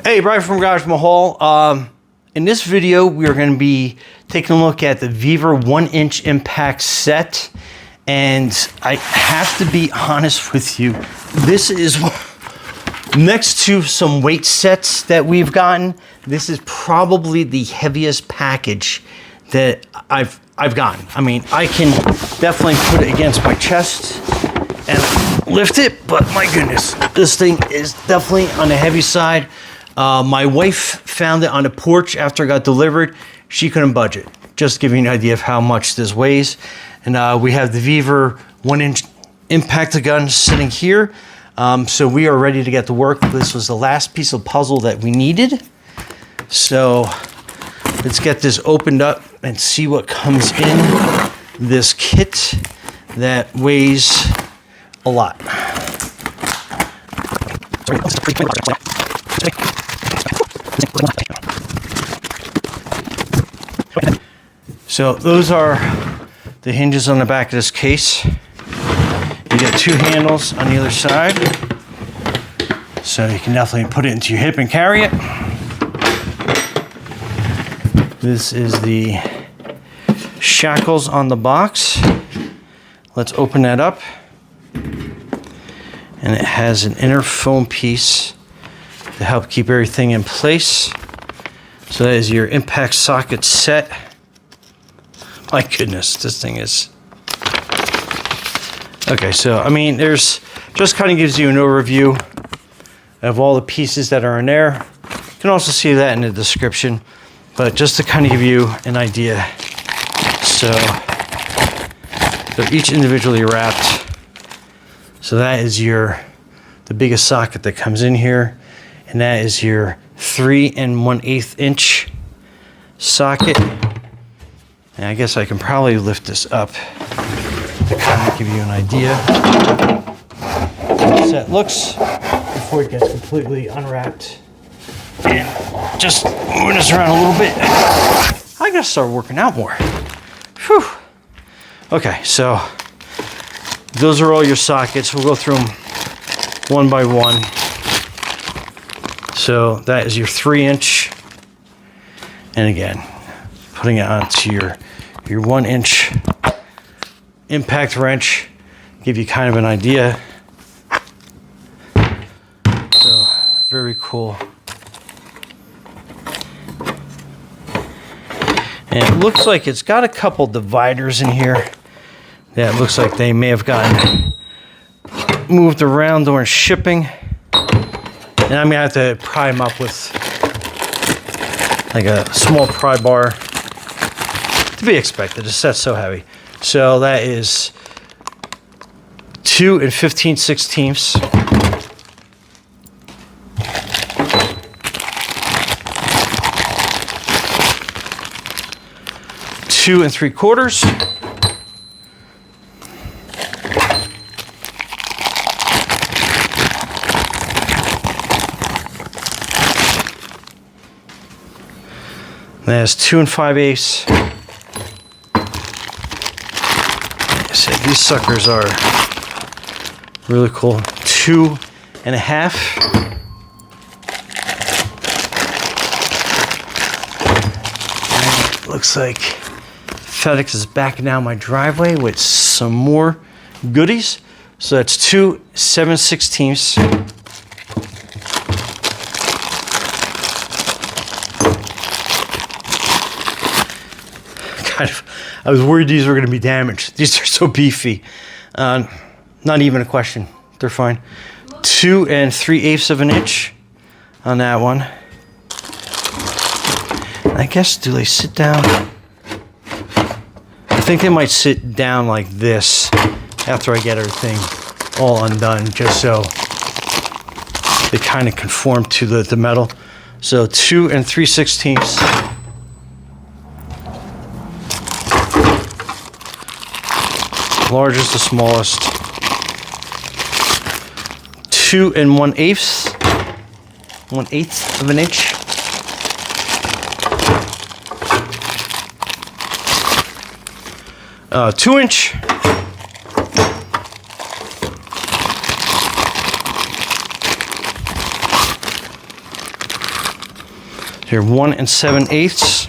Hey, Brian from Garage Mahal. In this video, we are going to be taking a look at the Vevor 1-inch impact set. And I have to be honest with you, this is, next to some weight sets that we've gotten, this is probably the heaviest package that I've gotten. I mean, I can definitely put it against my chest and lift it, but my goodness, this thing is definitely on the heavy side. My wife found it on the porch after it got delivered. She couldn't budge it. Just giving you an idea of how much this weighs. And we have the Vevor 1-inch impact gun sitting here. So we are ready to get to work. This was the last piece of puzzle that we needed. So let's get this opened up and see what comes in this kit that weighs a lot. So those are the hinges on the back of this case. You get two handles on the other side, so you can definitely put it into your hip and carry it. This is the shackles on the box. Let's open that up. And it has an inner foam piece to help keep everything in place. So that is your impact socket set. My goodness, this thing is... Okay, so I mean, there's just kind of gives you an overview of all the pieces that are in there. You can also see that in the description, but just to kind of give you an idea. So they're each individually wrapped. So that is the biggest socket that comes in here, and that is your 3 1/8 inch socket. And I guess I can probably lift this up to kind of give you an idea how the set looks before it gets completely unwrapped. And just moving this around a little bit. I gotta start working out more. Whew. Okay, so those are all your sockets. We'll go through them one by one. So that is your 3-inch. And again, putting it onto your 1-inch impact wrench, give you kind of an idea. So very cool. And it looks like it's got a couple dividers in here that looks like they may have gotten moved around during shipping. And I'm gonna have to pry them up with like a small pry bar. To be expected, the set's so heavy. So that is 2 15/16. 2 3/4. That's 2 5/8. These suckers are really cool. 2 1/2. And it looks like FedEx is backing down my driveway with some more goodies. So that's 2 7/16. I was worried these were going to be damaged. These are so beefy. Not even a question. They're fine. 2 3/8 of an inch on that one. And I guess, do they sit down? I think they might sit down like this after I get everything all undone, just so they kind of conform to the metal. So 2 3/16. Largest to smallest. 2 1/8. 1/8 of an inch. Uh, 2-inch. They're 1 7/8.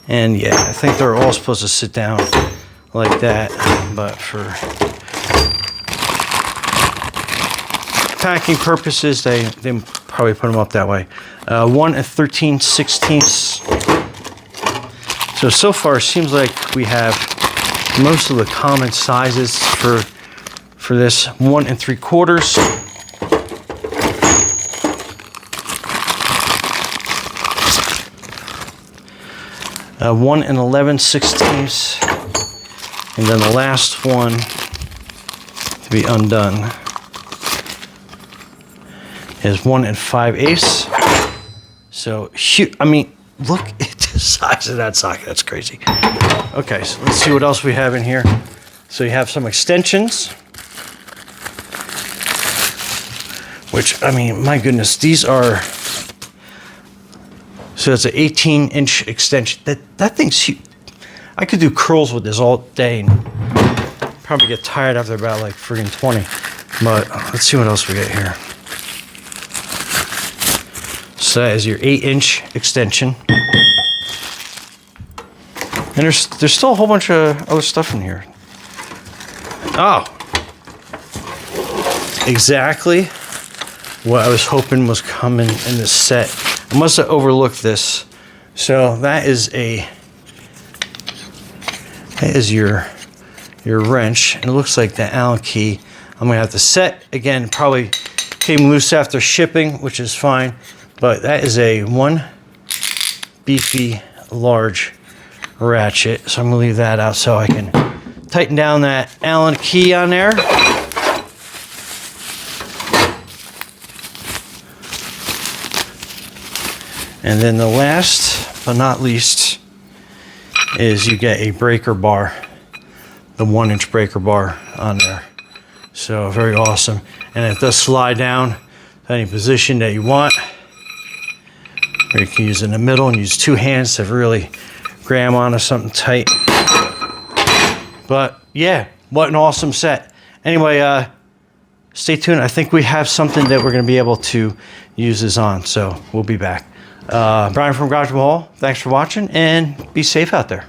And yeah, I think they're all supposed to sit down like that, but for packing purposes, they probably put them up that way. 1 13/16. So far, it seems like we have most of the common sizes for this. 1 3/4. 1 11/16, and then the last one to be undone is 1 5/8. So, shoot, I mean, look at the size of that socket. That's crazy. Okay, so let's see what else we have in here. So you have some extensions, which, I mean, my goodness, these are. So it's an 18-inch extension. That thing's huge. I could do curls with this all day and probably get tired after about like friggin' 20. But let's see what else we got here. So that is your 8-inch extension. And there's still a whole bunch of other stuff in here. Oh, exactly what I was hoping was coming in this set. I must have overlooked this. So that is your wrench, and it looks like the Allen key. I'm gonna have to set again. Probably came loose after shipping, which is fine. But that is a one beefy large ratchet. So I'm gonna leave that out so I can tighten down that Allen key on there. And then the last but not least is you get a breaker bar, the 1-inch breaker bar on there. So very awesome. And it does slide down to any position that you want. Or you can use it in the middle and use 2 hands to really grab onto something tight. But yeah, what an awesome set. Anyway, stay tuned. I think we have something that we're going to be able to use this on. So we'll be back. Brian from Ratchet. Thanks for watching, and be safe out there.